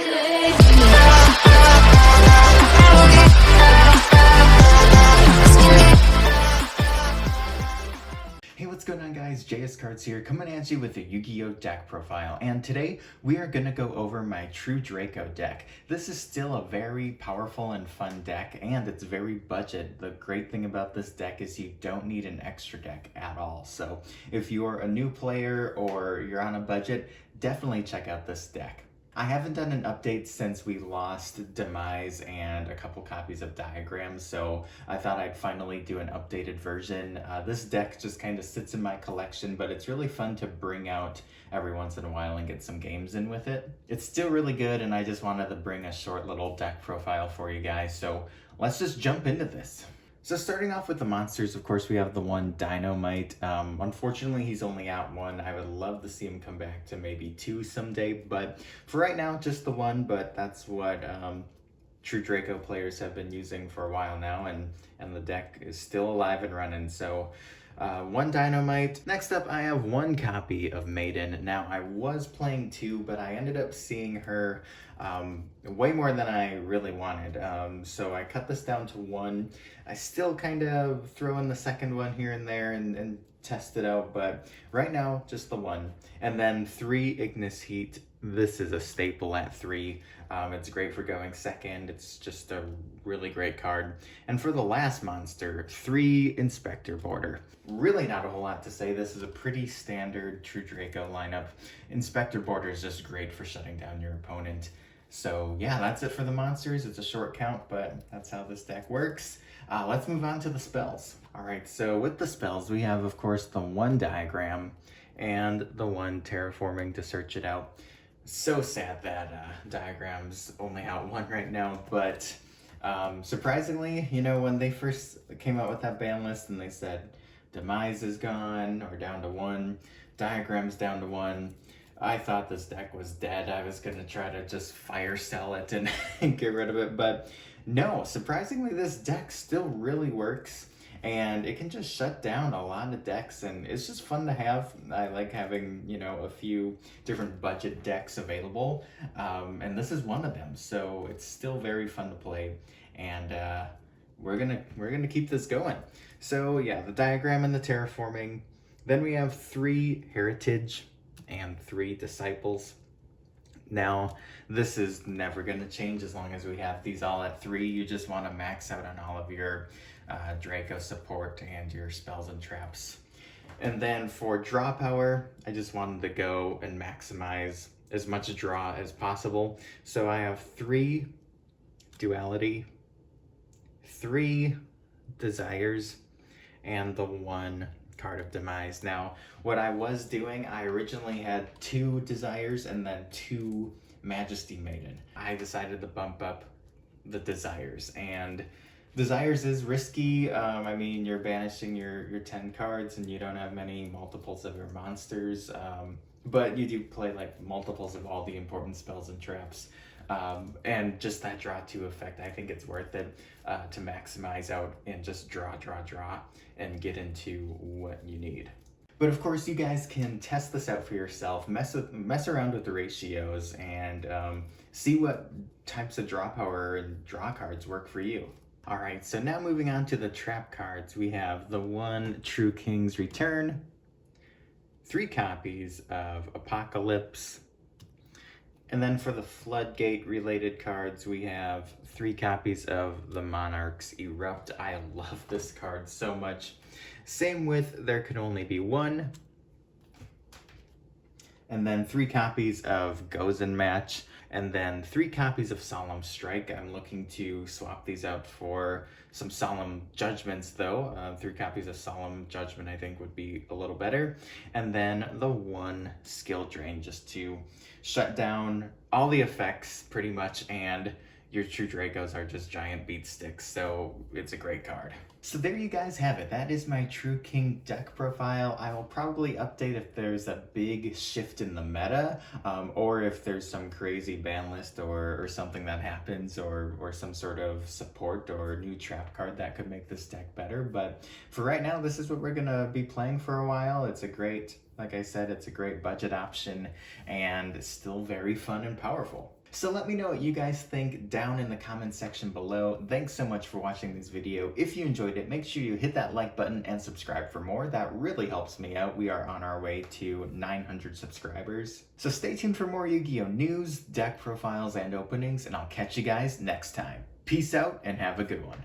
Hey, what's going on guys? JS Cards here, coming at you with a Yu-Gi-Oh! Deck profile, and today we are going to go over my True Draco deck. This is still a very powerful and fun deck, and it's very budget. The great thing about this deck is you don't need an extra deck at all, so if you're a new player or you're on a budget, definitely check out this deck. I haven't done an update since we lost Demise and a couple copies of Diagrams, so I thought I'd finally do an updated version. This deck just kind of sits in my collection, but it's really fun to bring out every once in a while and get some games in with it. It's still really good, and I just wanted to bring a short little deck profile for you guys, so let's just jump into this. So starting off with the monsters, of course, we have the one Dynamite. Unfortunately, he's only out one. I would love to see him come back to maybe two someday, but for right now, just the one, but that's what True Draco players have been using for a while now, and the deck is still alive and running, so one Dynamite. Next up, I have one copy of Maiden. Now, I was playing two, but I ended up seeing her way more than I really wanted. So I cut this down to one. I still kind of throw in the second one here and there and test it out, but right now, just the one. And then three Ignis Heat. This is a staple at three. It's great for going second. It's just a really great card. And for the last monster, three Inspector Border. Really not a whole lot to say. This is a pretty standard True Draco lineup. Inspector Border is just great for shutting down your opponent. So yeah, that's it for the monsters. It's a short count, but that's how this deck works. Let's move on to the spells. All right, so with the spells, we have, of course, the one Diagram and the one Terraforming to search it out. So sad that Diagram's only out one right now, but surprisingly, you know, when they first came out with that ban list and they said Demise is gone or down to one, Diagram's down to one, I thought this deck was dead. I was gonna try to just fire sell it and get rid of it, but no, surprisingly this deck still really works. And it can just shut down a lot of decks, and it's just fun to have. I like having, you know, a few different budget decks available, and this is one of them. So it's still very fun to play, and we're gonna keep this going. So yeah, the Diagram and the Terraforming. Then we have three Heritage and three Disciples. Now, this is never going to change as long as we have these all at three. You just want to max out on all of your Draco support and your spells and traps. And then for draw power, I just wanted to go and maximize as much draw as possible. So I have three Duality, three Desires, and the one card of Demise. Now, what I was doing, I originally had two Desires and then two Majesty Maiden. I decided to bump up the Desires, and Desires is risky. I mean, you're banishing your 10 cards and you don't have many multiples of your monsters, but you do play like multiples of all the important spells and traps. And just that draw 2 effect, I think it's worth it to maximize out and just draw, and get into what you need. But of course, you guys can test this out for yourself, mess around with the ratios, and see what types of draw power and draw cards work for you. All right, so now moving on to the trap cards, we have the one True King's Return, 3 copies of Apocalypse, and then for the Floodgate related cards, we have 3 copies of the Monarch's Erupt. I love this card so much. Same with There Could Only Be One. And then 3 copies of Goes and Match. And then 3 copies of Solemn Strike. I'm looking to swap these out for some Solemn Judgments though. 3 copies of Solemn Judgment I think would be a little better. And then the one Skill Drain just to shut down all the effects pretty much, and your True Dracos are just giant beat sticks, so it's a great card. So there you guys have it. That is my True King deck profile. I will probably update if there's a big shift in the meta, or if there's some crazy ban list or something that happens, or some sort of support or new trap card that could make this deck better. But for right now, this is what we're gonna be playing for a while. It's a great, like I said, it's a great budget option and still very fun and powerful. So let me know what you guys think down in the comments section below. Thanks so much for watching this video. If you enjoyed it, make sure you hit that like button and subscribe for more. That really helps me out. We are on our way to 900 subscribers. So stay tuned for more Yu-Gi-Oh! News, deck profiles, and openings, and I'll catch you guys next time. Peace out and have a good one.